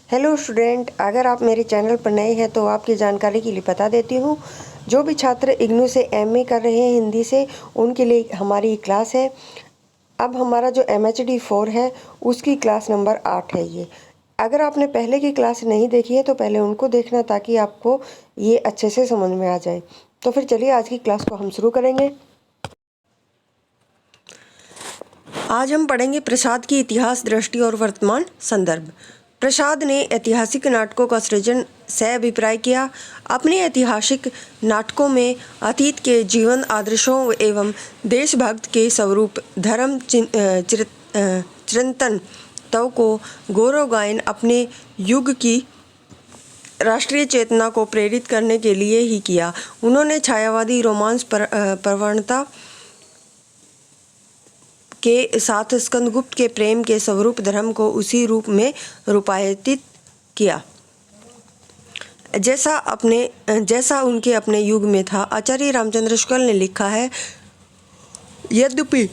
Hello student, अगर आप मेरे चैनल पर नए हैं तो आपकी जानकारी के लिए बता देती हूँ। जो भी छात्र इग्नू से एमए कर रहे हैं हिंदी से, उनके लिए हमारी क्लास है। अब हमारा जो MHD 4 है उसकी क्लास नंबर 8 है ये। अगर आपने पहले की क्लास नहीं देखी है तो पहले उनको देखना, ताकि आपको ये अच्छे से समझ में आ जाए। तो फिर चलिए आज की क्लास को हम शुरू करेंगे। आज हम पढ़ेंगे प्रसाद की इतिहास दृष्टि और वर्तमान संदर्भ। प्रसाद ने ऐतिहासिक नाटकों का सृजन सह-अभिप्राय किया। अपने ऐतिहासिक नाटकों में अतीत के जीवन आदर्शों एवं देशभक्त के स्वरूप धर्म चिरंतन तव को गौरव गायन अपने युग की राष्ट्रीय चेतना को प्रेरित करने के लिए ही किया। उन्होंने छायावादी रोमांस प्रवणता के साथ स्कंदगुप्त के प्रेम के स्वरूप धर्म को उसी रूप में रूपायित किया जैसा उनके अपने युग में था। आचार्य रामचंद्र शुक्ल ने लिखा है, यद्यपि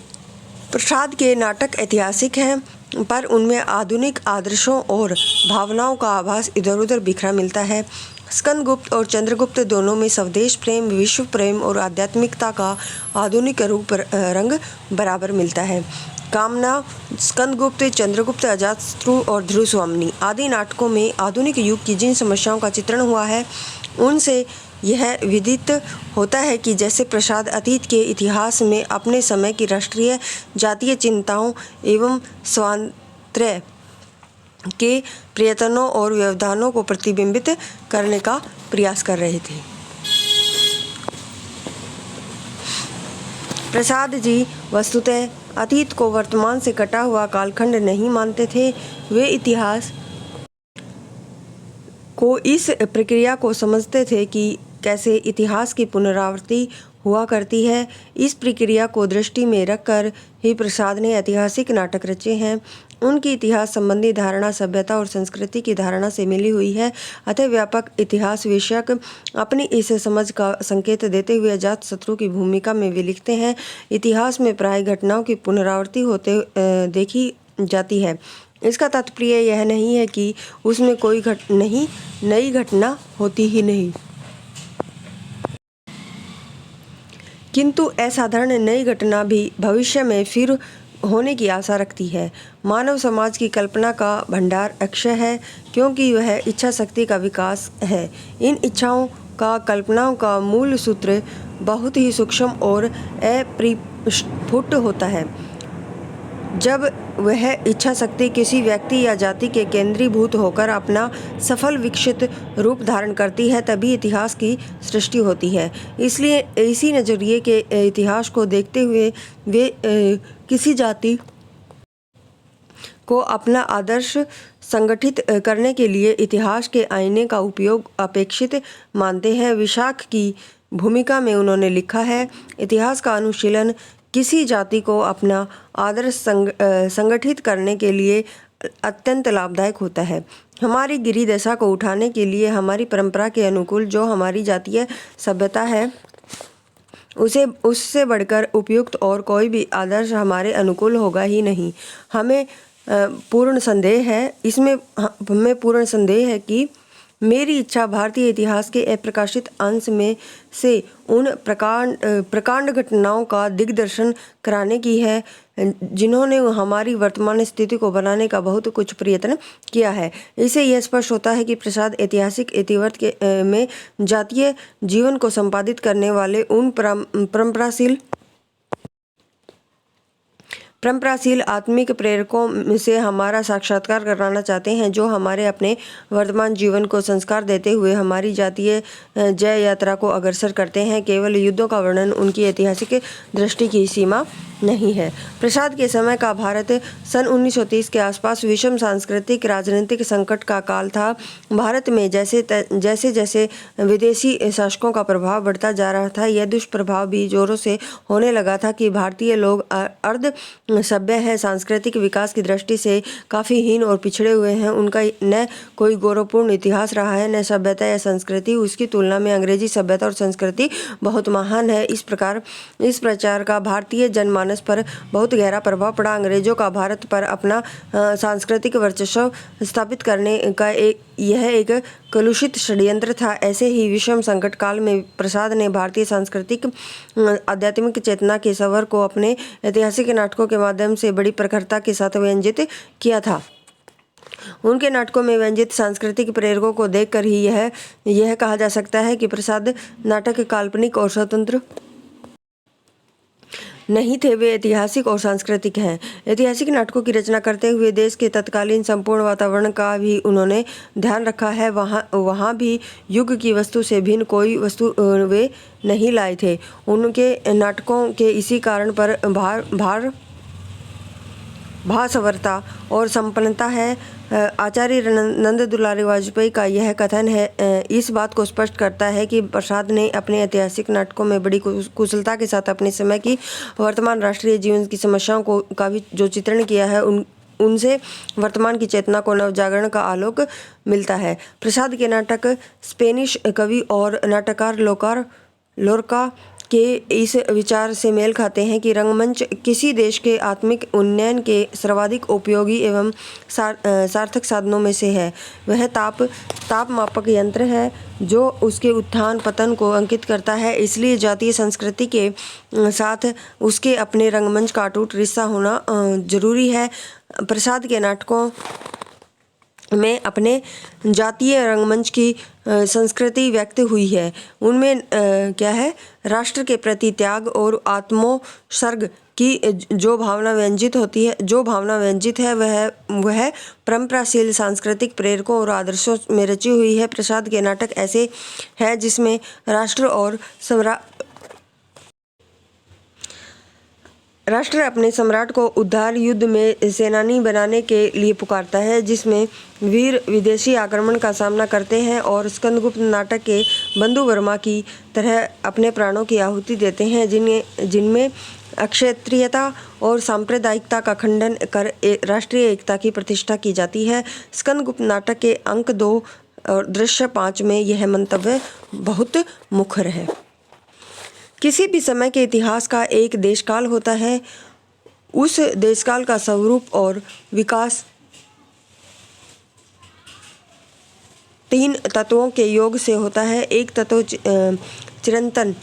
प्रसाद के नाटक ऐतिहासिक हैं, पर उनमें आधुनिक आदर्शों और भावनाओं का आभास इधर उधर बिखरा मिलता है। स्कंदगुप्त और चंद्रगुप्त दोनों में स्वदेश प्रेम, विश्व प्रेम और आध्यात्मिकता का आधुनिक रंग बराबर मिलता है। कामना, स्कंदगुप्त, चंद्रगुप्त, अजातशत्रु और ध्रुवस्वामिनी आदि नाटकों में आधुनिक युग की जिन समस्याओं का चित्रण हुआ है, उनसे यह विदित होता है कि जैसे प्रसाद अतीत के इतिहास में अपने समय की राष्ट्रीय जातीय चिंताओं एवं स्वातंत्र्य के प्रयत्नों और व्यवधानों को प्रतिबिंबित करने का प्रयास कर रहे थे। प्रसाद जी वस्तुतः अतीत को वर्तमान से कटा हुआ कालखंड नहीं मानते थे। वे इतिहास को इस प्रक्रिया को समझते थे कि कैसे इतिहास की पुनरावृत्ति हुआ करती है। इस प्रक्रिया को दृष्टि में रखकर ही प्रसाद ने ऐतिहासिक नाटक रचे हैं। उनकी इतिहास संबंधी धारणा सभ्यता और संस्कृति की धारणा से मिली हुई है। अतः व्यापक इतिहास विषयक अपनी इस समझ का संकेत देते हुए अजातशत्रु की भूमिका में वे लिखते हैं, इतिहास में प्राय घटनाओं की पुनरावृत्ति होते देखी जाती है। इसका तात्पर्य यह नहीं है कि उसमें कोई नई घटना होती ही नहीं, किंतु असाधारण नई घटना भी भविष्य में फिर होने की आशा रखती है। मानव समाज की कल्पना का भंडार अक्षय है, क्योंकि वह इच्छा शक्ति का विकास है। इन इच्छाओं का कल्पनाओं का मूल सूत्र बहुत ही सूक्ष्म और अपरिस्फुट होता है। जब वह इच्छा शक्ति किसी व्यक्ति या जाति के केंद्रीभूत होकर अपना सफल विकसित रूप धारण करती है, तभी इतिहास की सृष्टि होती है। इसलिए इसी नज़रिए के इतिहास को देखते हुए वे किसी जाति को अपना आदर्श संगठित करने के लिए इतिहास के आईने का उपयोग अपेक्षित मानते हैं। विशाख की भूमिका में उन्होंने लिखा है, इतिहास का अनुशीलन किसी जाति को अपना आदर्श संगठित करने के लिए अत्यंत लाभदायक होता है। हमारी गिरी दशा को उठाने के लिए हमारी परंपरा के अनुकूल जो हमारी जातीय सभ्यता है, उससे बढ़कर उपयुक्त और कोई भी आदर्श हमारे अनुकूल होगा ही नहीं। हमें पूर्ण संदेह है कि मेरी इच्छा भारतीय इतिहास के अप्रकाशित अंश में से उन प्रकांड घटनाओं का दिग्दर्शन कराने की है, जिन्होंने हमारी वर्तमान स्थिति को बनाने का बहुत कुछ प्रयत्न किया है। इससे यह स्पष्ट होता है कि प्रसाद ऐतिहासिक इतिवृत्त में जातीय जीवन को संपादित करने वाले उन परंपराशील आत्मिक प्रेरकों से हमारा साक्षात्कार कराना चाहते हैं, जो हमारे अपने वर्तमान जीवन को संस्कार देते हुए हमारी जातीय जय यात्रा को अग्रसर करते हैं। केवल युद्धों का वर्णन उनकी ऐतिहासिक दृष्टि की सीमा नहीं है। प्रसाद के समय का भारत सन 1930 के आसपास विषम सांस्कृतिक राजनीतिक संकट का काल था। भारत में जैसे विदेशी शासकों का प्रभाव बढ़ता जा रहा था, यह दुष्प्रभाव भी जोरों से होने लगा था कि भारतीय लोग अर्ध सभ्य हैं, सांस्कृतिक विकास की दृष्टि से काफ़ी हीन और पिछड़े हुए हैं। उनका न कोई गौरवपूर्ण इतिहास रहा है, न सभ्यता या संस्कृति। उसकी तुलना में अंग्रेजी सभ्यता और संस्कृति बहुत महान है। इस प्रचार का भारतीय जनमानस पर बहुत गहरा प्रभाव पड़ा। अंग्रेजों का भारत पर अपना सांस्कृतिक वर्चस्व स्थापित करने का यह एक कलुषित षड्यंत्र था। ऐसे ही विषम संकट काल में प्रसाद ने भारतीय सांस्कृतिक आध्यात्मिक चेतना के स्वर को अपने ऐतिहासिक नाटकों के माध्यम से बड़ी प्रखरता के साथ व्यंजित किया था। उनके नाटकों में व्यंजित सांस्कृतिक प्रेरकों को देखकर ही यह कहा जा सकता है कि प्रसाद नाटक काल्पनिक और स्वतंत्र नहीं थे, वे ऐतिहासिक और सांस्कृतिक हैं। ऐतिहासिक नाटकों की रचना करते हुए देश के तत्कालीन संपूर्ण वातावरण का भी उन्होंने ध्यान रखा है। वहाँ भी युग की वस्तु से भिन्न कोई वस्तु वे नहीं लाए थे। उनके नाटकों के इसी कारण पर भासवरता और संपन्नता है। आचार्य नंद दुलारी वाजपेयी का यह कथन है इस बात को स्पष्ट करता है कि प्रसाद ने अपने ऐतिहासिक नाटकों में बड़ी कुशलता के साथ अपने समय की वर्तमान राष्ट्रीय जीवन की समस्याओं का भी जो चित्रण किया है, उनसे वर्तमान की चेतना को नवजागरण का आलोक मिलता है। प्रसाद के नाटक स्पेनिश कवि और नाटककार लोरका के इस विचार से मेल खाते हैं कि रंगमंच किसी देश के आत्मिक उन्नयन के सर्वाधिक उपयोगी एवं सार्थक साधनों में से है। वह ताप मापक यंत्र है जो उसके उत्थान पतन को अंकित करता है। इसलिए जातीय संस्कृति के साथ उसके अपने रंगमंच का अटूट रिश्ता होना जरूरी है। प्रसाद के नाटकों में अपने जातीय रंगमंच की संस्कृति व्यक्त हुई है। उनमें क्या है, राष्ट्र के प्रति त्याग और आत्मोत्सर्ग की जो भावना व्यंजित है वह परंपराशील सांस्कृतिक प्रेरकों और आदर्शों में रची हुई है। प्रसाद के नाटक ऐसे हैं जिसमें राष्ट्र अपने सम्राट को उद्धार युद्ध में सेनानी बनाने के लिए पुकारता है, जिसमें वीर विदेशी आक्रमण का सामना करते हैं और स्कंदगुप्त नाटक के बंधु वर्मा की तरह अपने प्राणों की आहुति देते हैं, जिनमें अक्षत्रियता और सांप्रदायिकता का खंडन कर राष्ट्रीय एकता की प्रतिष्ठा की जाती है। स्कंदगुप्त नाटक के अंक 2 और दृश्य 5 में यह मंतव्य बहुत मुखर है। किसी भी समय के इतिहास का एक देशकाल होता है। उस देशकाल का स्वरूप और विकास 3 तत्वों के योग से होता है। एक तत्व चिरंतन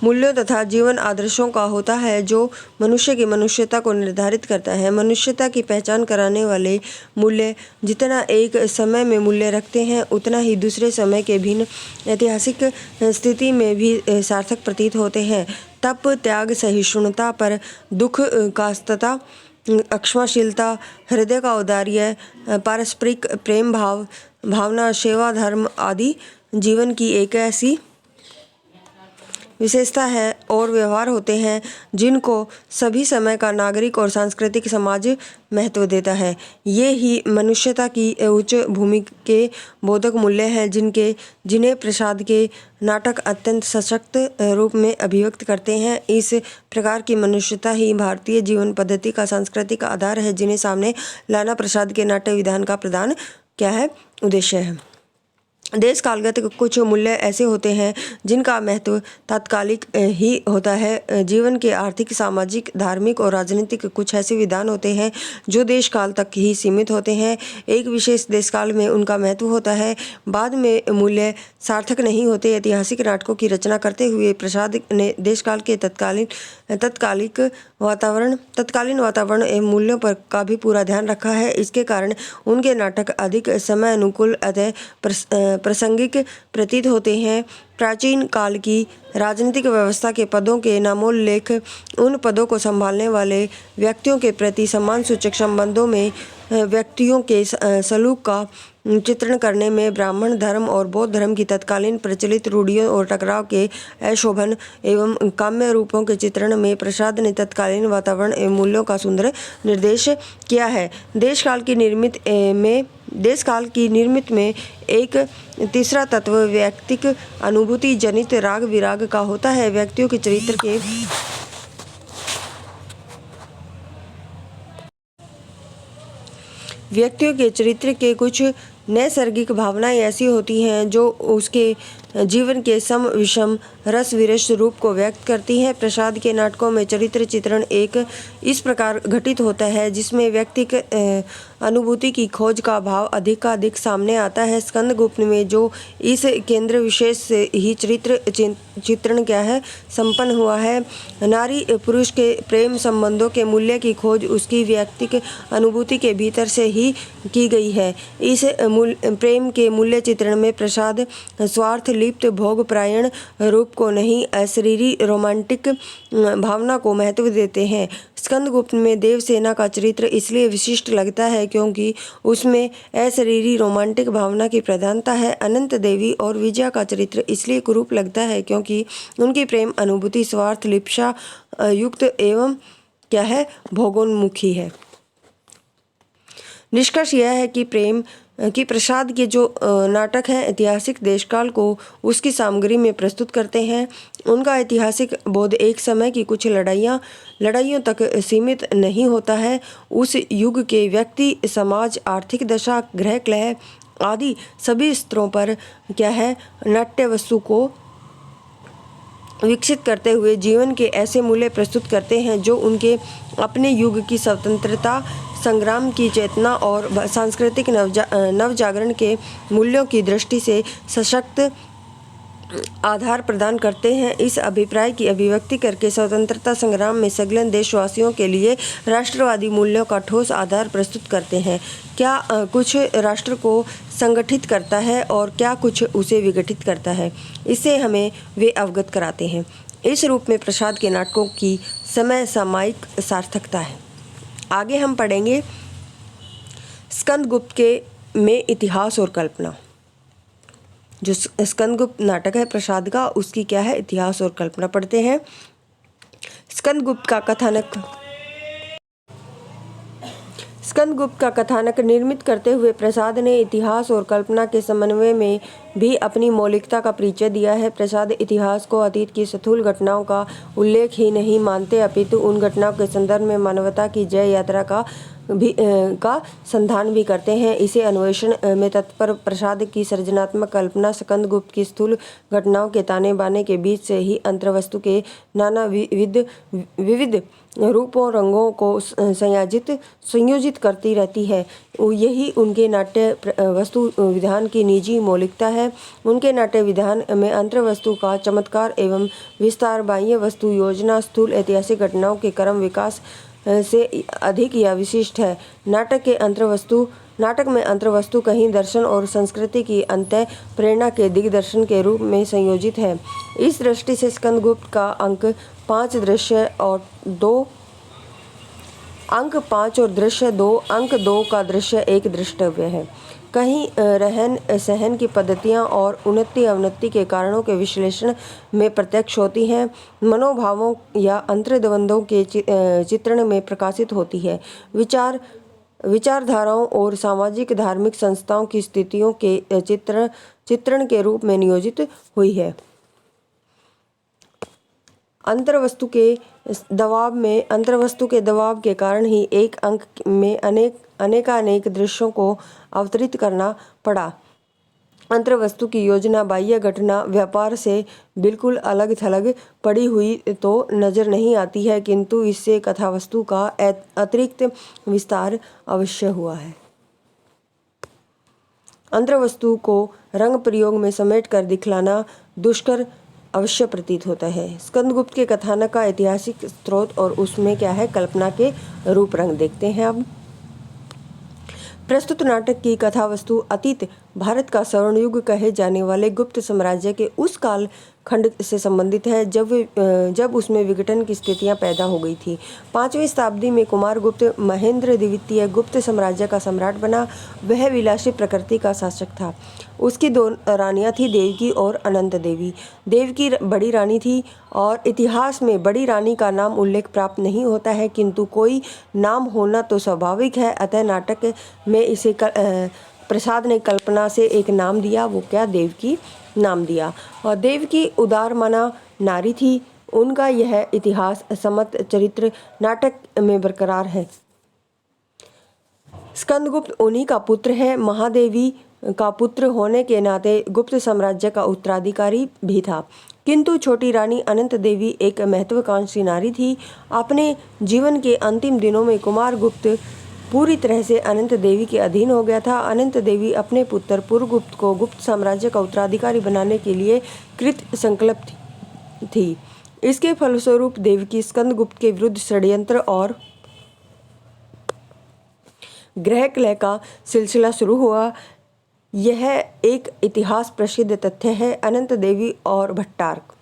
मूल्यों तथा जीवन आदर्शों का होता है, जो मनुष्य की मनुष्यता को निर्धारित करता है। मनुष्यता की पहचान कराने वाले मूल्य जितना एक समय में मूल्य रखते हैं, उतना ही दूसरे समय के भिन्न ऐतिहासिक स्थिति में भी सार्थक प्रतीत होते हैं। तप, त्याग, सहिष्णुता, पर दुख, कास्तता, अक्षमाशीलता, हृदय का औदार्य, पारस्परिक प्रेम भावना, सेवा, धर्म आदि जीवन की एक ऐसी विशेषता है और व्यवहार होते हैं जिनको सभी समय का नागरिक और सांस्कृतिक समाज महत्व देता है। ये ही मनुष्यता की उच्च भूमि के बोधक मूल्य हैं जिन्हें प्रसाद के नाटक अत्यंत सशक्त रूप में अभिव्यक्त करते हैं। इस प्रकार की मनुष्यता ही भारतीय जीवन पद्धति का सांस्कृतिक आधार है, जिन्हें सामने लाना प्रसाद के नाट्य विधान का प्रधान उद्देश्य है। देश कालगत कुछ मूल्य ऐसे होते हैं जिनका महत्व तात्कालिक ही होता है। जीवन के आर्थिक, सामाजिक, धार्मिक और राजनीतिक कुछ ऐसे विधान होते हैं जो देश काल तक ही सीमित होते हैं। एक विशेष देश काल में उनका महत्व होता है, बाद में मूल्य सार्थक नहीं होते। ऐतिहासिक नाटकों की रचना करते हुए प्रसाद ने देश काल के तत्कालीन वातावरण एवं मूल्यों पर का भी पूरा ध्यान रखा है। इसके कारण उनके नाटक अधिक समय अनुकूल अतः प्रासंगिक प्रतीत होते हैं। प्राचीन काल की राजनीतिक व्यवस्था के पदों के नामोल्लेख उन पदों को संभालने वाले व्यक्तियों के प्रति सम्मान सूचक संबंधों में व्यक्तियों के सलूक का चित्रण करने में ब्राह्मण धर्म और बौद्ध धर्म की तत्कालीन प्रचलित रूढ़ियों और टकराव के अशोभन एवं काम्य रूपों के चित्रण में प्रसाद ने तत्कालीन वातावरण एवं मूल्यों का सुंदर निर्देश किया है। देश काल की निर्मित में देश काल की निर्मित में एक तीसरा तत्व व्यक्तिक अनुभूति जनित राग विराग का होता है। व्यक्तियों के चरित्र के कुछ नैसर्गिक भावनाएं ऐसी होती हैं जो उसके जीवन के सम विषम रस विरस रूप को व्यक्त करती हैं। प्रसाद के नाटकों में चरित्र चित्रण एक इस प्रकार घटित होता है जिसमें व्यक्तिक अनुभूति की खोज का भाव अधिकाधिक सामने आता है। स्कंदगुप्त में जो इस केंद्र विशेष से ही चरित्र चित्रण क्या है संपन्न हुआ है। नारी पुरुष के प्रेम संबंधों के मूल्य की खोज उसकी व्यक्तिक अनुभूति के भीतर से ही की गई है। इस प्रेम के मूल्य चित्रण में प्रसाद स्वार्थ लिप्त भोग प्रायण रूप को नहीं, अशरीरी रोमांटिक भावना को महत्व देते हैं। स्कंदगुप्त में देवसेना का चरित्र इसलिए विशिष्ट लगता है क्योंकि उसमें अशरीरी रोमांटिक भावना की प्रधानता है। अनंत देवी और विजया का चरित्र इसलिए कुरूप लगता है क्योंकि उनकी प्रेम अनुभूति स्वार्थ लिप्सा युक्त एवं क्या है भोगोन्मुखी है। निष्कर्ष यह है कि प्रसाद के जो नाटक हैं ऐतिहासिक देशकाल को उसकी सामग्री में प्रस्तुत करते हैं। उनका ऐतिहासिक बोध एक समय की कुछ लड़ाइयों तक सीमित नहीं होता है। उस युग के व्यक्ति समाज आर्थिक दशा गृह कलह आदि सभी स्तरों पर क्या है नाट्य वस्तु को विकसित करते हुए जीवन के ऐसे मूल्य प्रस्तुत करते हैं जो उनके अपने युग की स्वतंत्रता संग्राम की चेतना और सांस्कृतिक नवजागरण के मूल्यों की दृष्टि से सशक्त आधार प्रदान करते हैं। इस अभिप्राय की अभिव्यक्ति करके स्वतंत्रता संग्राम में संलग्न देशवासियों के लिए राष्ट्रवादी मूल्यों का ठोस आधार प्रस्तुत करते हैं। क्या कुछ राष्ट्र को संगठित करता है और क्या कुछ उसे विघटित करता है, इससे हमें वे अवगत कराते हैं। इस रूप में प्रसाद के नाटकों की समय सामयिक सार्थकता है। आगे हम पढ़ेंगे स्कंदगुप्त में इतिहास और कल्पना। जो स्कंदगुप्त नाटक है प्रसाद का, उसकी क्या है इतिहास और कल्पना पढ़ते हैं। स्कंदगुप्त का कथानक निर्मित करते हुए प्रसाद ने इतिहास और कल्पना के समन्वय में भी अपनी मौलिकता का परिचय दिया है। प्रसाद इतिहास को अतीत की स्थूल घटनाओं का उल्लेख ही नहीं मानते अपितु उन घटनाओं के संदर्भ में मानवता की जय यात्रा का संधान भी करते हैं। इसे अन्वेषण में तत्पर प्रसाद की सृजनात्मक कल्पना स्कंदगुप्त की स्थूल घटनाओं के ताने बाने के बीच से ही अंतर्वस्तु के नाना विविध रूपों रंगों को संयोजित करती रहती है। यही उनके नाट्य वस्तु विधान की निजी मौलिकता है। उनके नाट्य विधान में अंतर्वस्तु का चमत्कार एवं विस्तार बाह्य वस्तु योजना स्थूल ऐतिहासिक घटनाओं के क्रम विकास से अधिक या विशिष्ट है। नाटक में अंतर्वस्तु कहीं दर्शन और संस्कृति की अंतः प्रेरणा के दिग्दर्शन के रूप में संयोजित है। इस दृष्टि से स्कंदगुप्त का अंक 5 दृश्य और 2 अंक 5 और दृश्य 2 अंक 2 का दृश्य 1 दृष्टव्य है। कहीं रहन सहन की पद्धतियाँ और उन्नति अवनति के कारणों के विश्लेषण में प्रत्यक्ष होती हैं। मनोभावों या अंतर्द्वंद्वों के चित्रण में प्रकाशित होती है। विचारधाराओं और सामाजिक धार्मिक संस्थाओं की स्थितियों के चित्रण के रूप में नियोजित हुई है। अंतर्वस्तु के दबाव के कारण ही एक अंक में अनेकानेक दृश्यों को अवतरित करना पड़ा। अंतर्वस्तु की योजना बाह्य घटना व्यापार से बिल्कुल अलग थलग पड़ी हुई तो नजर नहीं आती है, किंतु इससे कथावस्तु का अतिरिक्त विस्तार अवश्य हुआ है। अंतर्वस्तु को रंग प्रयोग में समेट कर दिखलाना दुष्कर अवश्य प्रतीत होता है। स्कंदगुप्त के कथानक का ऐतिहासिक स्रोत और उसमें क्या है कल्पना के रूप रंग देखते हैं। अब प्रस्तुत नाटक की कथावस्तु अतीत भारत का स्वर्णयुग कहे जाने वाले गुप्त साम्राज्य के उस काल खंड से संबंधित है जब उसमें विघटन की स्थितियां पैदा हो गई थी। 5वीं शताब्दी में कुमारगुप्त महेंद्र द्वितीय गुप्त साम्राज्य का सम्राट बना। वह विलासी प्रकृति का शासक था। उसकी 2 रानियां थी, देवकी और अनंत देवी। देवकी बड़ी रानी थी और इतिहास में बड़ी रानी का नाम उल्लेख प्राप्त नहीं होता है, किंतु कोई नाम होना तो स्वाभाविक है, अतः नाटक में इसे प्रसाद ने कल्पना से एक नाम दिया। वो क्या? देवकी नाम दिया। और देवकी उदार मना नारी थी। उनका यह इतिहास समत चरित्र नाटक में बरकरार है। स्कंदगुप्त उन्हीं का पुत्र है। महादेवी का पुत्र होने के नाते गुप्त साम्राज्य का उत्तराधिकारी भी था। किंतु छोटी रानी अनंत देवी एक महत्वाकांक्षी नारी थी। अपने जीवन के अंतिम दिनों में कुमार गुप्त पूरी तरह से अनंत देवी के अधीन हो गया था। अनंत देवी अपने पुत्र पुरगुप्त को गुप्त साम्राज्य का उत्तराधिकारी बनाने के लिए कृत संकल्प थी। इसके फलस्वरूप देवकी स्कंदगुप्त के विरुद्ध षड्यंत्र और ग्रह कलह का सिलसिला शुरू हुआ। यह एक इतिहास प्रसिद्ध तथ्य है। अनंत देवी और भट्टारक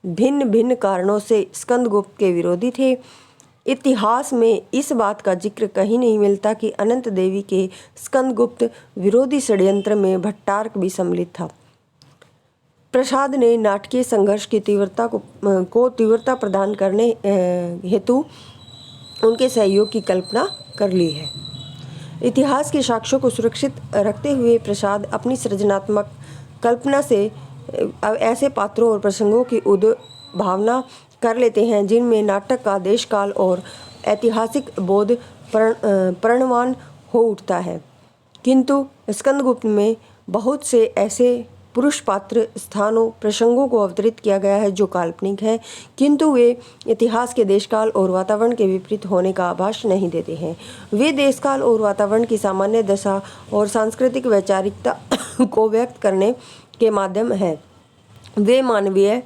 भिन्न भिन्न कारणों से स्कंदगुप्त के विरोधी थे। इतिहास में इस बात का जिक्र कहीं नहीं मिलता कि अनंत देवी के स्कंदगुप्त विरोधी षड्यंत्र में भट्टारक भी सम्मिलित था। प्रसाद ने नाटकीय संघर्ष की तीव्रता को तीव्रता प्रदान करने हेतु उनके सहयोग की कल्पना कर ली है। इतिहास के साक्ष्यों को सुरक्षित रखते हुए प्रसाद अपनी सृजनात्मक कल्पना से ऐसे पात्रों और प्रसंगों की उद्भावना कर लेते हैं जिनमें नाटक का देश काल और ऐतिहासिक बोध प्रणवान हो उठता है। किंतु स्कंदगुप्त में बहुत से ऐसे पुरुष पात्र स्थानों प्रसंगों को अवतरित किया गया है जो काल्पनिक है, किंतु वे इतिहास के देशकाल और वातावरण के विपरीत होने का आभास नहीं देते हैं। वे देशकाल और वातावरण की सामान्य दशा और सांस्कृतिक वैचारिकता को व्यक्त करने के माध्यम हैं। वे मानवीय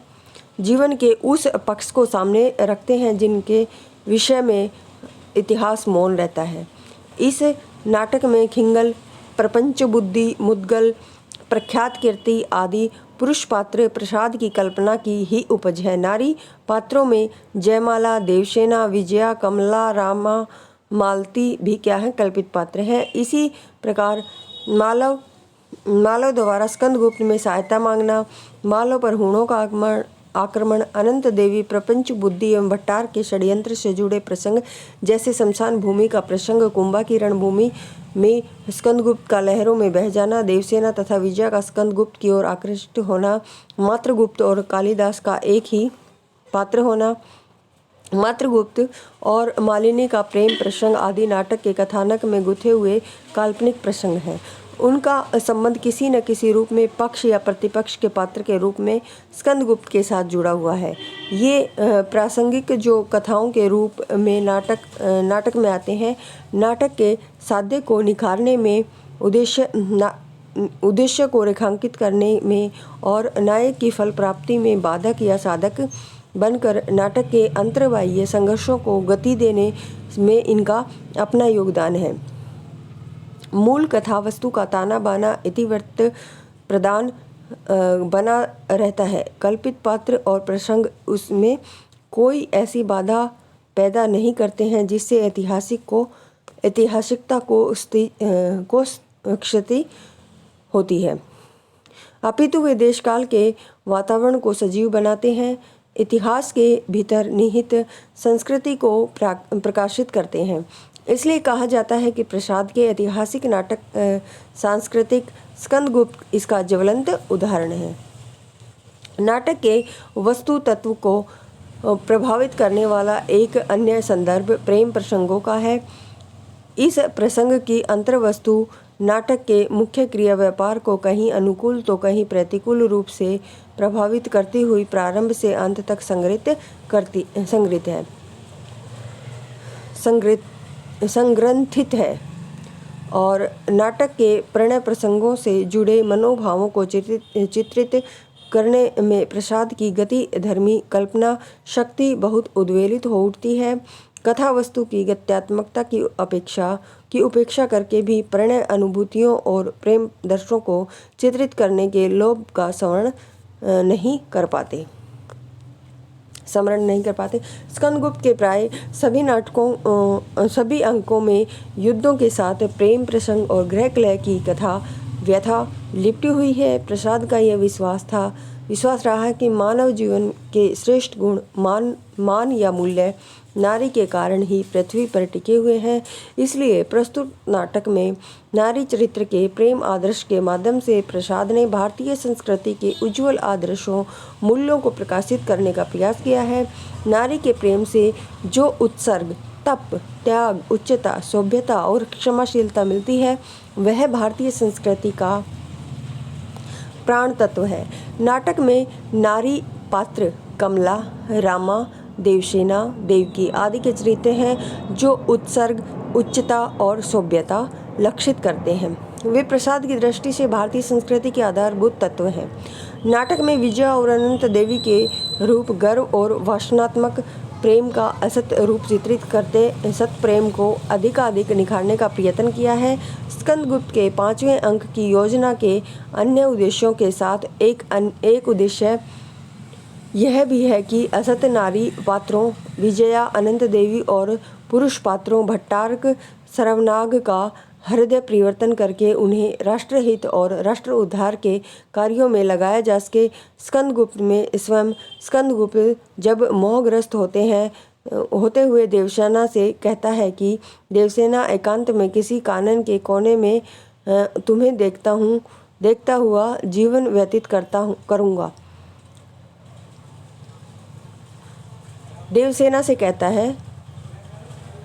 जीवन के उस पक्ष को सामने रखते हैं जिनके विषय में इतिहास मौन रहता है। इस नाटक में खिंगल, प्रपंच बुद्धि, मुद्गल, प्रख्यात कीर्ति आदि पुरुष पात्र प्रसाद की कल्पना की ही उपज है। नारी पात्रों में जयमाला, देवसेना, विजया, कमला, रामा, मालती भी क्या है? कल्पित पात्र हैं। इसी प्रकार मालव द्वारा स्कंदगुप्त में सहायता मांगना, मालव पर हूणों का आक्रमण, अनंत देवी, प्रपंच बुद्धि एवं भट्टार के षड्यंत्र से जुड़े प्रसंग जैसे शमशान भूमि का प्रसंग, कुंभा की रणभूमि में स्कंदगुप्त का लहरों में बह जाना, देवसेना तथा विजय का स्कंदगुप्त की ओर आकृष्ट होना, मातृगुप्त और कालिदास का एक ही पात्र होना, मातृगुप्त और मालिनी का प्रेम प्रसंग आदि नाटक के कथानक में गुथे हुए काल्पनिक प्रसंग हैं। उनका संबंध किसी न किसी रूप में पक्ष या प्रतिपक्ष के पात्र के रूप में स्कंदगुप्त के साथ जुड़ा हुआ है। ये प्रासंगिक जो कथाओं के रूप में नाटक में आते हैं, नाटक के साध्य को निखारने में, उद्देश्य को रेखांकित करने में और नायक की फल प्राप्ति में बाधक या साधक बनकर नाटक के अंतर्बाह्य संघर्षों को गति देने में इनका अपना योगदान है। मूल कथा वस्तु का ताना बाना इतिवृत्त प्रदान बना रहता है। कल्पित पात्र और प्रसंग उसमें कोई ऐसी बाधा पैदा नहीं करते हैं जिससे ऐतिहासिकता को क्षति होती है, अपितु वे देशकाल के वातावरण को सजीव बनाते हैं, इतिहास के भीतर निहित संस्कृति को प्रकाशित करते हैं। इसलिए कहा जाता है कि प्रसाद के ऐतिहासिक नाटक सांस्कृतिक स्कंदगुप्त इसका ज्वलंत उदाहरण है। नाटक के वस्तु तत्व को प्रभावित करने वाला एक अन्य संदर्भ प्रेम प्रसंगों का है। इस प्रसंग की अंतर्वस्तु नाटक के मुख्य क्रिया व्यापार को कहीं अनुकूल तो कहीं प्रतिकूल रूप से प्रभावित करती हुई प्रारंभ से अंत तक संग्रंथित है और नाटक के प्रणय प्रसंगों से जुड़े मनोभावों को चित्रित करने में प्रसाद की गति धर्मी कल्पना शक्ति बहुत उद्वेलित हो उठती है। कथा वस्तु की गत्यात्मकता की उपेक्षा करके भी प्रणय अनुभूतियों और प्रेम दर्शों को चित्रित करने के लोभ का स्मरण नहीं कर पाते। स्कंदगुप्त के प्राय सभी अंकों में युद्धों के साथ प्रेम प्रसंग और गृह कलह की कथा व्यथा लिपटी हुई है। प्रसाद का यह विश्वास रहा है कि मानव जीवन के श्रेष्ठ गुण मान या मूल्य नारी के कारण ही पृथ्वी पर टिके हुए हैं। इसलिए प्रस्तुत नाटक में नारी चरित्र के प्रेम आदर्श के माध्यम से प्रसाद ने भारतीय संस्कृति के उज्ज्वल आदर्शों मूल्यों को प्रकाशित करने का प्रयास किया है। नारी के प्रेम से जो उत्सर्ग, तप, त्याग, उच्चता, सभ्यता और क्षमाशीलता मिलती है, वह भारतीय संस्कृति का प्राण तत्व है। नाटक में नारी पात्र कमला, रामा, देवसेना, देवकी आदि के चरित्र हैं जो उत्सर्ग, उच्चता और सभ्यता लक्षित करते हैं। वे प्रसाद की दृष्टि से भारतीय संस्कृति के आधारभूत तत्व हैं। नाटक में विजया और अनंत देवी के रूप गर्व और वासनात्मक प्रेम का असत रूप चित्रित करते सत प्रेम को अधिकाधिक निखारने का प्रयत्न किया है। स्कंदगुप्त के 5वें अंक की योजना के अन्य उद्देश्यों के साथ एक उद्देश्य यह भी है कि असत नारी पात्रों विजया, अनंत देवी और पुरुष पात्रों भट्टारक, सर्वनाग का हृदय परिवर्तन करके उन्हें राष्ट्रहित और राष्ट्र उद्धार के कार्यों में लगाया जा सके। स्कंदगुप्त में स्वयं स्कंदगुप्त जब मोहग्रस्त होते हुए देवसेना से कहता है कि देवसेना, एकांत में किसी कानन के कोने में तुम्हें देखता हुआ जीवन व्यतीत करूँगा। देवसेना से कहता है,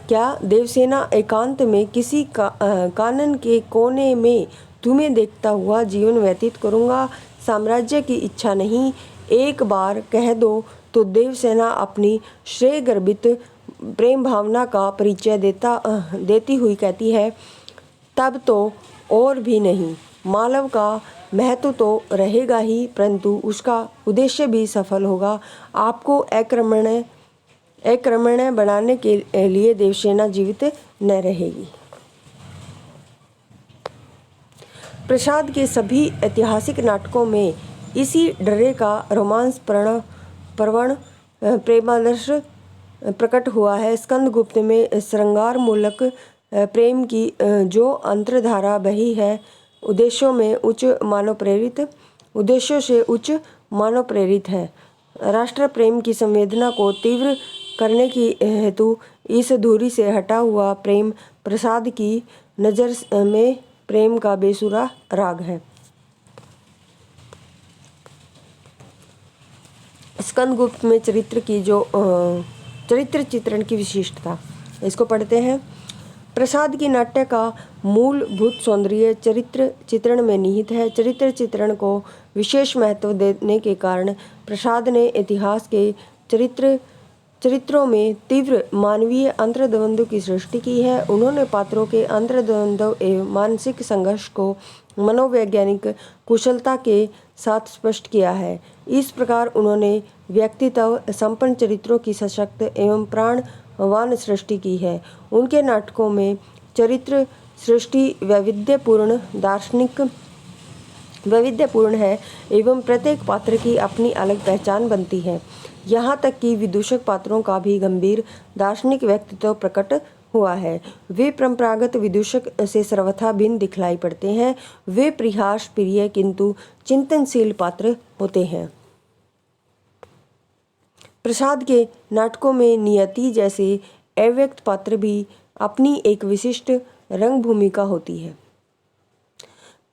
क्या देवसेना एकांत में किसी कानन के कोने में तुम्हें देखता हुआ जीवन व्यतीत करूँगा। साम्राज्य की इच्छा नहीं, एक बार कह दो तो देवसेना अपनी श्रेय गर्भित प्रेम भावना का परिचय देती हुई कहती है, तब तो और भी नहीं। मालव का महत्व तो रहेगा ही, परंतु उसका उद्देश्य भी सफल होगा। आपको अक्रमण्य बनाने के लिए देवसेना जीवित न रहेगी। प्रसाद के सभी ऐतिहासिक नाटकों में इसी डरे का रोमांस प्रवण प्रेमादर्श प्रकट हुआ है। स्कंदगुप्त में श्रृंगार मूलक प्रेम की जो अंतर्धारा बही है, उद्देश्यों से उच्च मानव प्रेरित है। राष्ट्र प्रेम की संवेदना को तीव्र करने की हेतु इस धुरी से हटा हुआ प्रेम प्रसाद की नज़र में प्रेम का बेसुरा राग है। स्कंदगुप्त में चरित्र चित्रण की विशिष्टता, इसको पढ़ते हैं। प्रसाद की नाट्य का मूलभूत सौंदर्य चरित्र चित्रण में निहित है। चरित्र चित्रण को विशेष महत्व देने के कारण प्रसाद ने इतिहास के चरित्रों में तीव्र मानवीय अंतर्द्वंद की सृष्टि की है। उन्होंने पात्रों के अंतर्द्वंद एवं मानसिक संघर्ष को मनोवैज्ञानिक कुशलता के साथ स्पष्ट किया है। इस प्रकार उन्होंने व्यक्तित्व संपन्न चरित्रों की सशक्त एवं प्राणवान सृष्टि की है। उनके नाटकों में चरित्र सृष्टि वैविध्यपूर्ण है एवं प्रत्येक पात्र की अपनी अलग पहचान बनती है। यहाँ तक कि विदूषक पात्रों का भी गंभीर दार्शनिक व्यक्तित्व प्रकट हुआ है। वे परंपरागत विदूषक से सर्वथा भिन्न दिखलाई पड़ते हैं। वे परिहास प्रिय किंतु चिंतनशील पात्र होते हैं। प्रसाद के नाटकों में नियति जैसे अव्यक्त पात्र भी अपनी एक विशिष्ट रंग भूमिका होती है।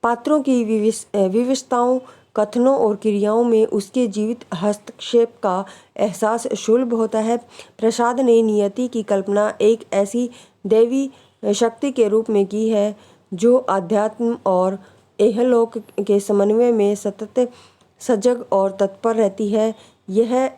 पात्रों की विविधताओं, कथनों और क्रियाओं में उसके जीवित हस्तक्षेप का एहसास सुलभ होता है। प्रसाद ने नियति की कल्पना एक ऐसी दैवी शक्ति के रूप में की है जो अध्यात्म और इहलोक के समन्वय में सतत सजग और तत्पर रहती है।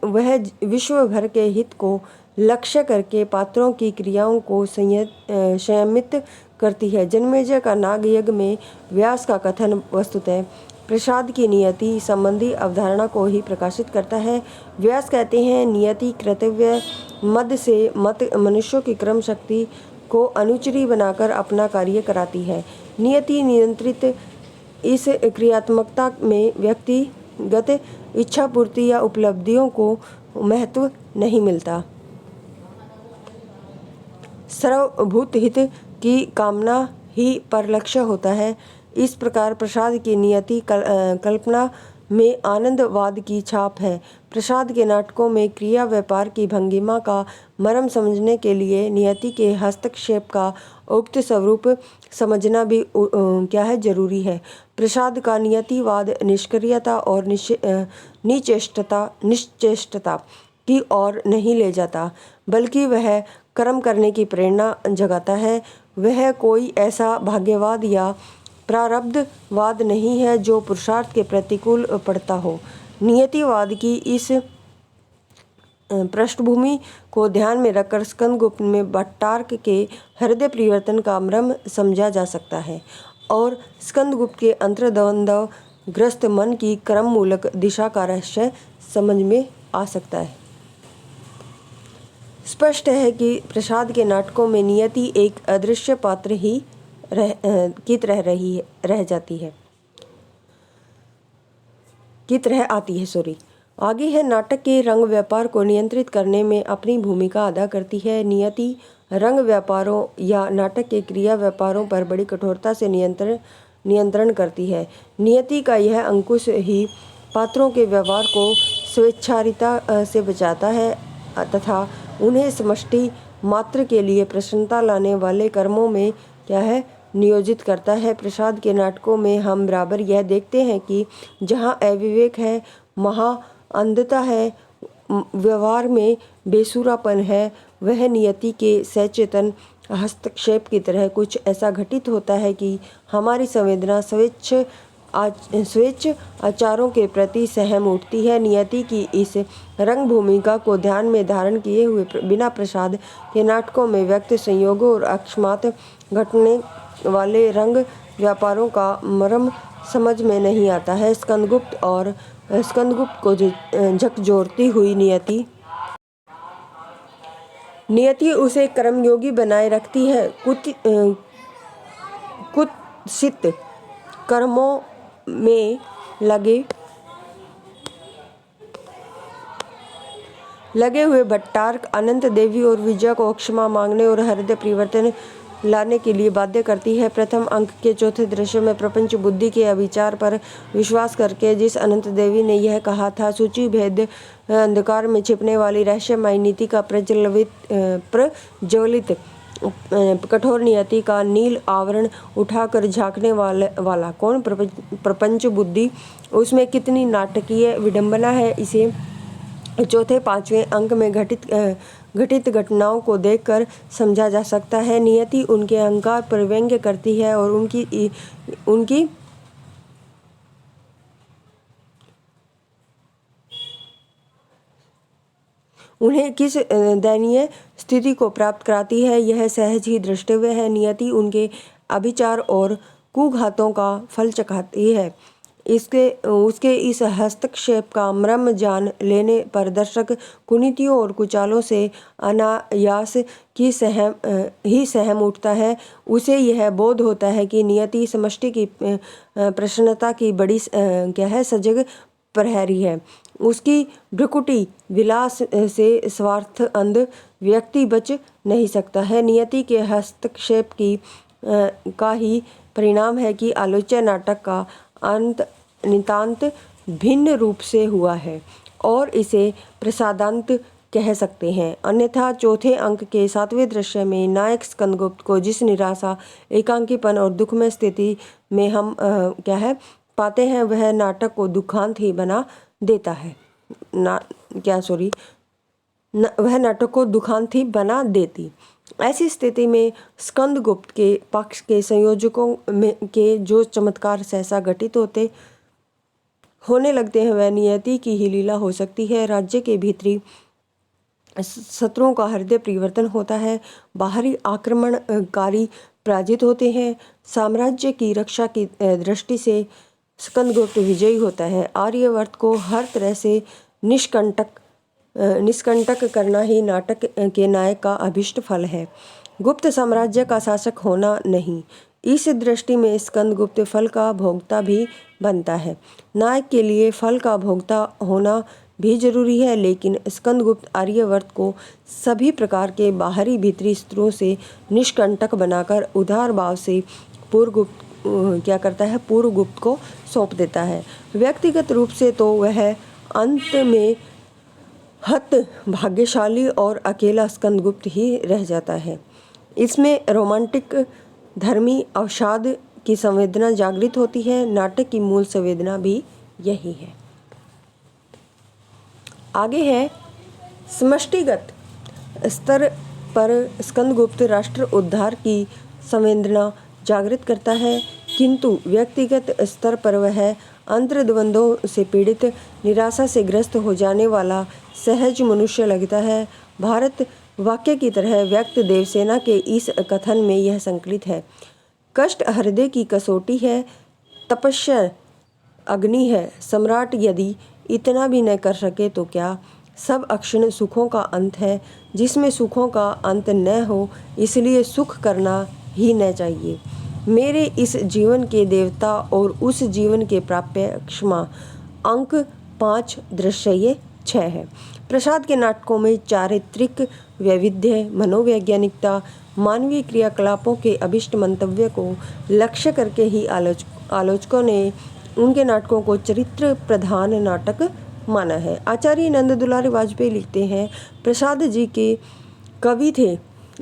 वह विश्व भर के हित को लक्ष्य करके पात्रों की क्रियाओं को संयमित करती है। जन्मेजय का नाग यज्ञ में व्यास का कथन वस्तुतः प्रसाद की नियति संबंधी अवधारणा को ही प्रकाशित करता है। व्यास कहते हैं, नियति कर्तव्य मद से मत मनुष्यों की क्रम शक्ति को अनुचरी बनाकर अपना कार्य कराती है। नियति नियंत्रित इस क्रियात्मकता में व्यक्तिगत इच्छा पूर्ति या उपलब्धियों को महत्व नहीं मिलता। सर्वभूत हित की कामना ही पर लक्ष्य होता है। इस प्रकार प्रसाद की नियति कल्पना में आनंदवाद की छाप है। प्रसाद के नाटकों में क्रिया व्यापार की भंगिमा का मर्म समझने के लिए नियति के हस्तक्षेप का उक्त स्वरूप समझना भी जरूरी है। प्रसाद का नियतिवाद निष्क्रियता और निश्चेष्टता की ओर नहीं ले जाता, बल्कि वह कर्म करने की प्रेरणा जगाता है। वह कोई ऐसा भाग्यवाद या प्रारब्धवाद नहीं है जो पुरुषार्थ के प्रतिकूल पड़ता हो। नियतिवाद की इस पृष्ठभूमि को ध्यान में रखकर स्कंदगुप्त में भट्टारक के हृदय परिवर्तन का मर्म समझा जा सकता है और स्कंदगुप्त के अंतर्द्वंद्व ग्रस्त मन की क्रम मूलक दिशा का रहस्य समझ में आ सकता है। स्पष्ट है कि प्रसाद के नाटकों में नियति एक अदृश्य पात्र ही की तरह आती है। आगे है, नाटक के रंग व्यापार को नियंत्रित करने में अपनी भूमिका अदा करती है। नियति रंग व्यापारों या नाटक के क्रिया व्यापारों पर बड़ी कठोरता से नियंत्रण करती है। नियति का यह अंकुश ही पात्रों के व्यवहार को स्वेच्छाचारिता से बचाता है तथा उन्हें समष्टि मात्र के लिए प्रसन्नता लाने वाले कर्मों में नियोजित करता है। प्रसाद के नाटकों में हम बराबर यह देखते हैं कि जहाँ अविवेक है, वहाँ अंधता है, व्यवहार में बेसुरापन है। वह नियति के सचेतन हस्तक्षेप की तरह कुछ ऐसा घटित होता है कि हमारी संवेदना स्वेच्छ आचारों के प्रति सहम उठती है। नियति की इस रंग भूमिका को ध्यान में धारण किए हुए बिना प्रसाद के नाटकों में व्यक्त संयोगों और अकस्मात घटने वाले रंग व्यापारों का मर्म समझ में नहीं आता है। स्कंदगुप्त को झकझोरती हुई नियति उसे कर्मयोगी बनाए रखती है। कुत्सित कर्मों में लगे हुए भट्टारक अनंत देवी और विजय को क्षमा मांगने और हृदय परिवर्तन लाने के लिए बाध्य करती है। प्रथम अंक के चौथे दृश्य में प्रपंच बुद्धि के अविचार पर विश्वास करके जिस अनंत देवी ने यह कहा था, सूची भेद अंधकार में छिपने वाली रहस्यमय नीति का प्रज्वलित कठोर नियति का नील आवरण उठाकर झांकने वाला कौन? प्रपंच बुद्धि। उसमें कितनी नाटकीय विडंबना है, इसे चौथे पांचवें अंक में घटित घटनाओं को देखकर समझा जा सकता है। नियति उनके अहंकार पर व्यंग्य करती है और उन्हें किस दयनीय स्थिति को प्राप्त कराती है, यह सहज ही दृष्टव्य है। नियति उनके अभिचार और कुघातों का फल चखाती है। उसके इस हस्तक्षेप का मर्म जान लेने पर दर्शक कुनीतियों और कुचालों से अनायास ही सहम उठता है। उसे यह बोध होता है कि नियति समष्टि की प्रसन्नता की बड़ी सजग प्रहरी है। उसकी भ्रुकुटी विलास से स्वार्थ अंध व्यक्ति बच नहीं सकता है। नियति के हस्तक्षेप का ही परिणाम है कि आलोच्य नाटक का अंत नितांत भिन्न रूप से हुआ है और इसे प्रसादांत कह सकते हैं। अन्यथा चौथे अंक के सातवें दृश्य में नायक स्कंदगुप्त को जिस निराशा, एकांकीपन और दुखमय स्थिति में हम पाते हैं, वह नाटक को दुखांत ही बना देता है। वह नाटक को दुखांत ही बना देती। ऐसी स्थिति में स्कंदगुप्त के पक्ष के संयोजकों के जो चमत्कार सहसा घटित होने लगते हैं, वह नियति की ही लीला हो सकती है। राज्य के भीतरी शत्रुओं का हृदय परिवर्तन होता है, बाहरी आक्रमणकारी पराजित होते हैं, साम्राज्य की रक्षा की दृष्टि से स्कंदगुप्त विजयी होता है। आर्यावर्त को हर तरह से निष्कंटक करना ही नाटक के नायक का अभीष्ट फल है, गुप्त साम्राज्य का शासक होना नहीं। इस दृष्टि में स्कंदगुप्त फल का भोक्ता भी बनता है। नायक के लिए फल का भोक्ता होना भी जरूरी है, लेकिन स्कंदगुप्त आर्यावर्त को सभी प्रकार के बाहरी भीतरी शत्रुओं से निष्कंटक बनाकर उदार भाव से क्या करता है, पूर्वगुप्त को सौंप देता है। व्यक्तिगत रूप से तो वह अंत में हत भाग्यशाली और अकेला स्कंदगुप्त ही रह जाता है। इसमें रोमांटिक धर्मी अवसाद की संवेदना जागृत होती है। नाटक की मूल संवेदना भी यही है। आगे है समष्टिगत स्तर पर स्कंदगुप्त राष्ट्र उद्धार की संवेदना जागृत करता है, किंतु व्यक्तिगत स्तर पर वह अंतर्द्वंद्वों से पीड़ित, निराशा से ग्रस्त हो जाने वाला सहज मनुष्य लगता है। भारत वाक्य की तरह व्यक्त देवसेना के इस कथन में यह संकलित है। कष्ट हृदय की कसौटी है, तपस्या अग्नि है। सम्राट यदि इतना भी न कर सके तो क्या, सब अक्षण सुखों का अंत है। जिसमें सुखों का अंत न हो, इसलिए सुख करना ही न चाहिए। मेरे इस जीवन के देवता और उस जीवन के प्राप्य क्षमा। अंक 5 दृश्य 6 है। प्रसाद के नाटकों में चारित्रिक वैविध्य, मनोवैज्ञानिकता, मानवीय क्रियाकलापों के अभिष्ट मंतव्य को लक्ष्य करके ही आलोचकों ने उनके नाटकों को चरित्र प्रधान नाटक माना है। आचार्य नंद दुलारी वाजपेयी लिखते हैं, प्रसाद जी के कवि थे,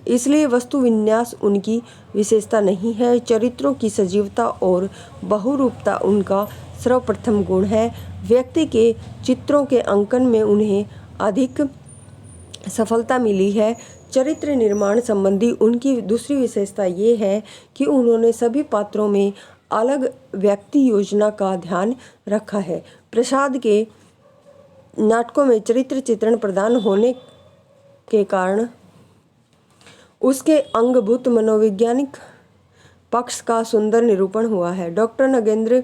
इसलिए वस्तु विन्यास उनकी विशेषता नहीं है। चरित्रों की सजीवता और बहुरूपता उनका सर्वप्रथम गुण है। व्यक्ति के चित्रों के अंकन में उन्हें अधिक सफलता मिली है। चरित्र निर्माण संबंधी उनकी दूसरी विशेषता ये है कि उन्होंने सभी पात्रों में अलग व्यक्ति योजना का ध्यान रखा है। प्रसाद के नाटकों में चरित्र चित्रण प्रधान होने के कारण उसके अंगभूत मनोवैज्ञानिक पक्ष का सुंदर निरूपण हुआ है। डॉक्टर नगेंद्र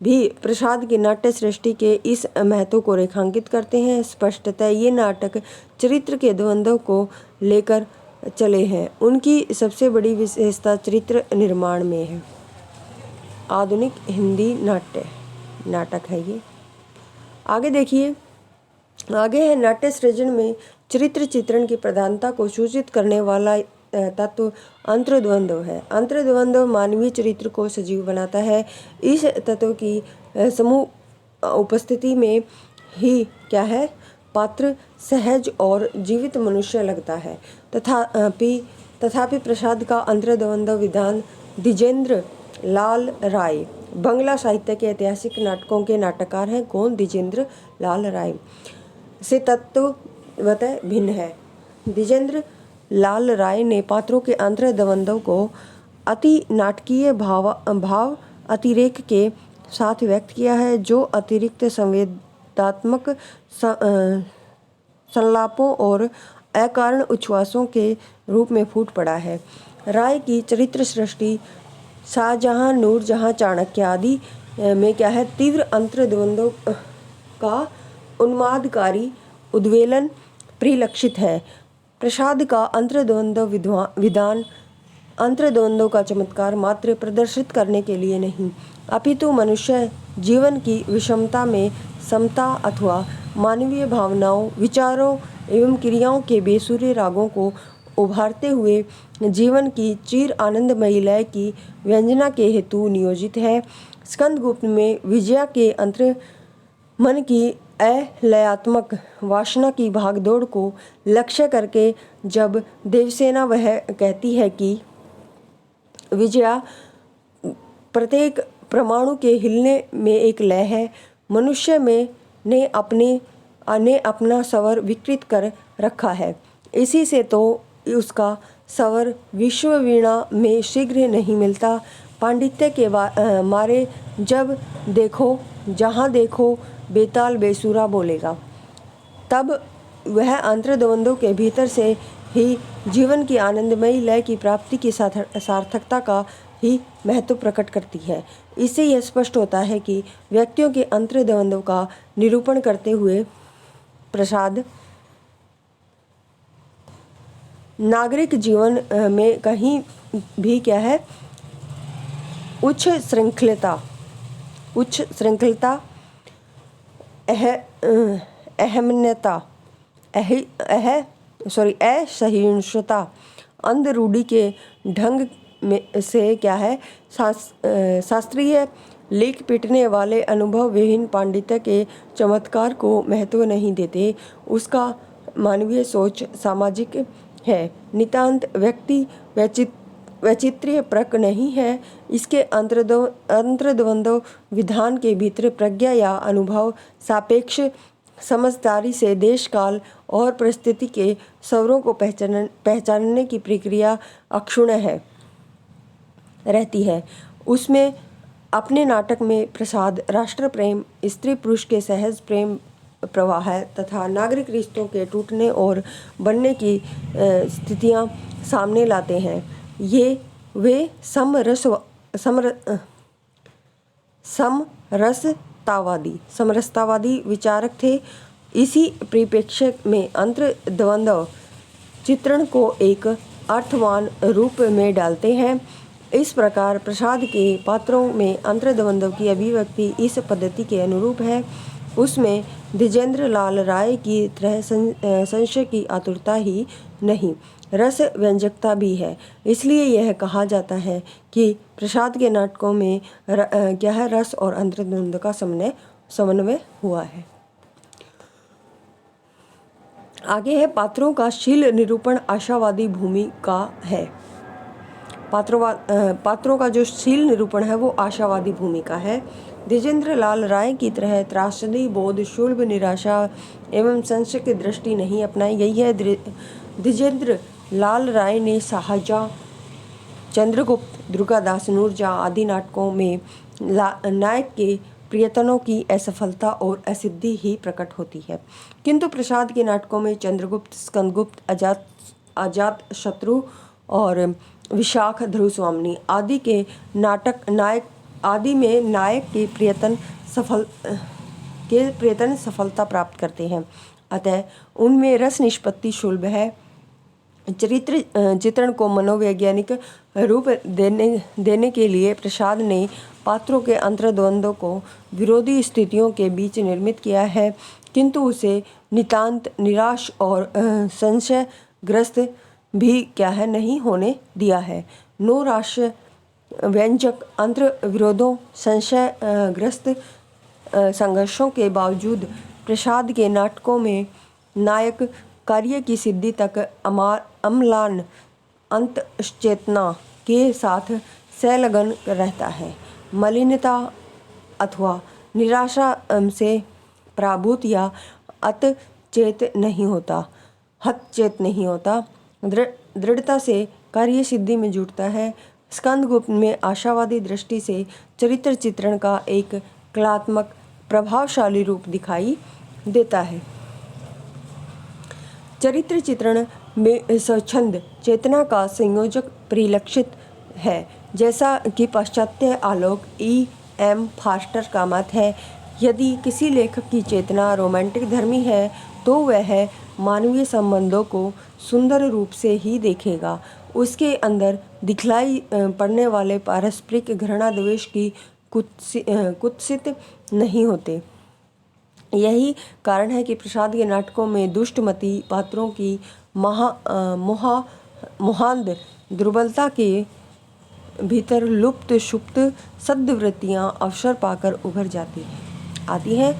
भी प्रसाद की नाट्य सृष्टि के इस महत्व को रेखांकित करते हैं। स्पष्टतः ये नाटक चरित्र के द्वंद्व को लेकर चले हैं। उनकी सबसे बड़ी विशेषता चरित्र निर्माण में है। आधुनिक हिंदी नाटक है ये। आगे देखिए, आगे है नाट्य सृजन में चरित्र चित्रण की प्रधानता को सूचित करने वाला तत्व अंतर्द्वंद्व है। अंतर्द्वंद्व मानवीय चरित्र को सजीव बनाता है। इस तत्व की समूह उपस्थिति में ही क्या है, पात्र सहज और जीवित मनुष्य लगता है। तथापि प्रसाद का अंतर्द्वंद्व विधान द्विजेंद्र लाल राय, बंगला साहित्य के ऐतिहासिक नाटकों के नाटककार हैं। कौन? द्विजेंद्र लाल राय से तत्वतः भिन्न है। द्विजेंद्र लाल राय ने पात्रों के अंतर्द्वंद्व को अति नाटकीय भाव अतिरेक के साथ व्यक्त किया है, जो अतिरिक्त संवेदनात्मक संलापों और अकारण उच्छ्वासों के रूप में फूट पड़ा है। राय की चरित्र सृष्टि शाहजहां, नूरजहां, चाणक्य आदि में क्या है, तीव्र अंतर्द्वंद्व का उन्मादकारी उद्वेलन परिलक्षित है। प्रसाद का अंतर्द्वंद्व विधान अंतर्द्वंद्व का चमत्कार मात्र प्रदर्शित करने के लिए नहीं, अपितु मनुष्य जीवन की विषमता में समता अथवा मानवीय भावनाओं, विचारों एवं क्रियाओं के बेसुरे रागों को उभारते हुए जीवन की चिर आनंदमयी लय की व्यंजना के हेतु नियोजित है। स्कंदगुप्त में विजया के अंतर मन की अलयात्मक वासना की भागदौड़ को लक्ष्य करके जब देवसेना वह कहती है कि विजया प्रत्येक परमाणु के हिलने में एक लय है, मनुष्य में ने अपना स्वर विकृत कर रखा है, इसी से तो उसका स्वर विश्व वीणा में शीघ्र नहीं मिलता। पांडित्य के मारे जब देखो जहाँ देखो बेताल बेसुरा बोलेगा, तब वह अंतर्द्वंद्व के भीतर से ही जीवन की आनंदमयी लय की प्राप्ति की सार्थकता का ही महत्व प्रकट करती है। इससे यह स्पष्ट होता है कि व्यक्तियों के अंतर्द्वंद्व का निरूपण करते हुए प्रसाद नागरिक जीवन में कहीं भी क्या है, उच्च श्रृंखलता, अहमन्यता, असहिष्णुता, अंधरूढ़ी के ढंग में से क्या है शास्त्रीय लीक पीटने वाले अनुभव विहीन पांडित्य के चमत्कार को महत्व नहीं देते। उसका मानवीय सोच सामाजिक है, नितांत व्यक्ति वैचित्र्य प्रक नहीं है। इसके अंतर्द्वंद्व विधान के भीतर प्रज्ञा या अनुभव सापेक्ष समझदारी से देश काल और परिस्थिति के स्वरों को पहचानने की प्रक्रिया अक्षुण्ण है रहती है। उसमें अपने नाटक में प्रसाद, राष्ट्र प्रेम, स्त्री पुरुष के सहज प्रेम प्रवाह तथा नागरिक रिश्तों के टूटने और बनने की स्थितियां सामने लाते हैं। वे समरसतावादी विचारक थे। इसी परिप्रेक्ष्य में अंतर्द्वंद्व चित्रण को एक अर्थवान रूप में डालते हैं। इस प्रकार प्रसाद के पात्रों में अंतर्द्वंद्व की अभिव्यक्ति इस पद्धति के अनुरूप है। उसमें द्विजेंद्र लाल राय की तरह संशय की आतुरता ही नहीं, रस व्यंजकता भी है। इसलिए यह कहा जाता है कि प्रसाद के नाटकों में गहरा रस और अंतर्द्वंद्व का समन्वय हुआ है। आगे है पात्रों का शील निरूपण आशावादी भूमिका है। पात्रों का जो शील निरूपण है वो आशावादी भूमिका है। द्विजेंद्र लाल राय की तरह त्रासदी बोध, शुल्भ निराशा एवं संशय की दृष्टि नहीं अपनाई गई है। द्विजेंद्र लाल राय ने शाहजहाँ, चंद्रगुप्त, दुर्गादास, नूरजहाँ आदि नाटकों में नायक के प्रयत्नों की असफलता और असिद्धि ही प्रकट होती है। किंतु प्रसाद के नाटकों में चंद्रगुप्त, स्कंदगुप्त, अजात शत्रु और विशाख ध्रुवस्वामिनी आदि के नायक में नायक के प्रयत्न सफलता प्राप्त करते हैं। अतः उनमें रस निष्पत्ति सुलभ है। चरित्र चित्रण को मनोवैज्ञानिक रूप देने के लिए प्रसाद ने पात्रों के अंतर्द्वंद्व को विरोधी स्थितियों के बीच निर्मित किया है, किंतु उसे नितांत निराश और संशयग्रस्त भी नहीं होने दिया है। नो राश व्यंजक अंतर्विरोधों, संशयग्रस्त संघर्षों के बावजूद प्रसाद के नाटकों में नायक कार्य की सिद्धि तक अम्लान अंतश्चेतना के साथ संलग्न रहता है। मलिनता अथवा निराशा से पराभूत या हतचेत नहीं होता, दृढ़ता से कार्य सिद्धि में जुटता है। स्कंदगुप्त में आशावादी दृष्टि से चरित्र चित्रण का एक कलात्मक प्रभावशाली रूप दिखाई देता है। चरित्र चित्रण में स्वच्छंद चेतना का संयोजक परिलक्षित है, जैसा कि पाश्चात्य आलोक E.M. फास्टर का मत है। यदि किसी लेखक की चेतना रोमांटिक धर्मी है तो वह मानवीय संबंधों को सुंदर रूप से ही देखेगा। उसके अंदर दिखलाई पड़ने वाले पारस्परिक घृणा द्वेष की कुत्सित नहीं होते। यही कारण है कि प्रसाद के नाटकों में दुष्टमती पात्रों की मोहांध दुर्बलता के भीतर लुप्त सुप्त सद्वृत्तियाँ अवसर पाकर उभर आती हैं।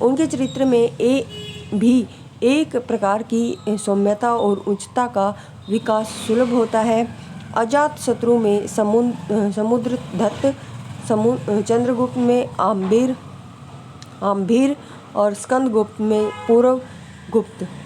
उनके चरित्र में भी एक प्रकार की सौम्यता और उच्चता का विकास सुलभ होता है। अजात शत्रु में समुद्रदत्त, चंद्रगुप्त में आम्भीर और स्कंदगुप्त में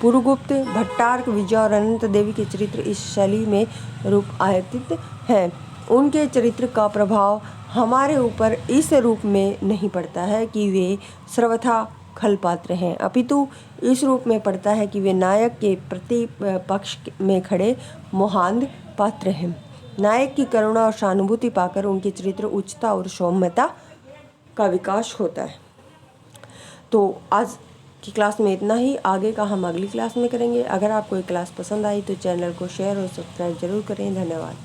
पुरुगुप्त, भट्टारक, विजय और अनंत देवी के चरित्र इस शैली में रूपायित हैं। उनके चरित्र का प्रभाव हमारे ऊपर इस रूप में नहीं पड़ता है कि वे सर्वथा खल पात्र हैं, अपितु इस रूप में पड़ता है कि वे नायक के प्रतिपक्ष में खड़े मोहांध पात्र हैं। नायक की करुणा और सहानुभूति पाकर उनके चरित्र उच्चता और सौम्यता का विकास होता है। तो आज की क्लास में इतना ही। आगे का हम अगली क्लास में करेंगे। अगर आपको ये क्लास पसंद आई तो चैनल को शेयर और सब्सक्राइब जरूर करें। धन्यवाद।